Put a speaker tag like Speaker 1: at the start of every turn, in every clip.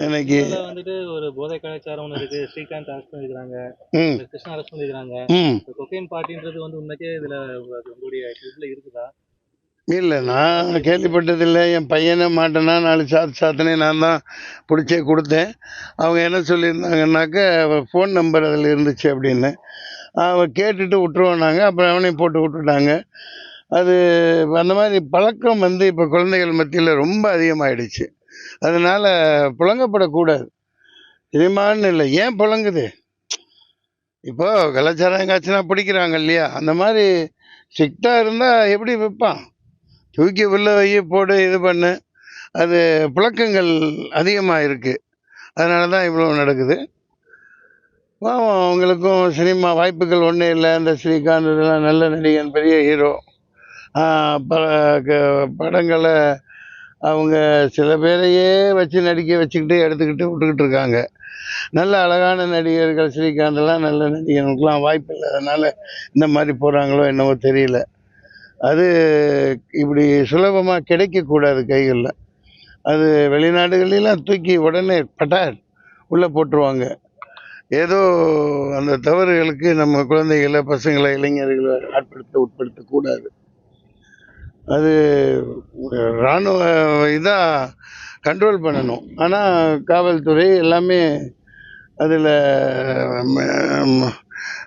Speaker 1: இன்னைக்கு
Speaker 2: வந்துட்டு ஒரு போதை கலாச்சாரம் ஒன்று இருக்கு. ஸ்ரீகாந்த் அரெஸ்ட் பண்ணிருக்காங்க,
Speaker 1: ம்
Speaker 2: கிருஷ்ணா அரெஸ்ட் பண்ணிருக்காங்க.
Speaker 1: ம்
Speaker 2: கொக்கைன் பார்ட்டின்றது உண்மைக்கே இதுல உங்களுடைய இதுல இருக்குதா?
Speaker 1: இல்லை, நான் கேள்விப்பட்டதில்லை. என் பையனை மாட்டேன்னா 4 சாத்தனே நான் தான் பிடிச்சே கொடுத்தேன். அவங்க என்ன சொல்லியிருந்தாங்கன்னாக்க ஃபோன் நம்பர் அதில் இருந்துச்சு அப்படின்னு. அவன் கேட்டுட்டு விட்டுருவோன்னாங்க. அப்புறம் அவனையும் போட்டு விட்டுட்டாங்க. அது அந்த மாதிரி பழக்கம் இப்போ குழந்தைகள் மத்தியில் ரொம்ப அதிகமாகிடுச்சு. அதனால் புழங்கப்படக்கூடாது. சினிமான்னு இல்லை, ஏன் புழங்குது? இப்போ கலாச்சாரம் எங்காச்சுன்னா பிடிக்கிறாங்க இல்லையா, அந்த மாதிரி ஸ்ட்ரிக்டாக இருந்தால் எப்படி விற்பான்? தூக்கி உள்ள வை, போடு, இது பண்ணு. அது புழக்கங்கள் அதிகமாக இருக்குது. அதனால தான் இவ்வளோ நடக்குது. பாவம், அவங்களுக்கும் சினிமா வாய்ப்புகள் ஒன்றும் இல்லை. இந்த ஸ்ரீகாந்த் இதெல்லாம் நல்ல நடிகன், பெரிய ஹீரோ. பல படங்களை அவங்க சில பேரையே வச்சு நடிக்க வச்சுக்கிட்டு எடுத்துக்கிட்டு விட்டுக்கிட்டு இருக்காங்க. நல்ல அழகான நடிகர்கள் ஸ்ரீகாந்தெல்லாம் நல்ல நடிகனுக்கெலாம் வாய்ப்பு இல்லாதனால இந்த மாதிரி போகிறாங்களோ என்னவோ தெரியல. அது இப்படி சுலபமாக கிடைக்கக்கூடாது கைகளில். அது வெளிநாடுகளெலாம் தூக்கி உடனே பட்டார் உள்ளே போட்டுருவாங்க. ஏதோ அந்த தவறுகளுக்கு நம்ம குழந்தைகளை, பசங்களை, இளைஞர்களை உட்படுத்தக்கூடாது. அது இராணுவ இதாக கண்ட்ரோல் பண்ணணும். ஆனால் காவல்துறை எல்லாமே அதில்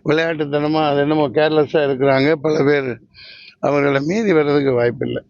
Speaker 1: விளையாட்டுத்தனமாக அது என்னமோ கேர்லெஸ்ஸாக இருக்கிறாங்க. பல பேர் அவர்களை மீறி வர்றதுக்கு வாய்ப்பில்லை.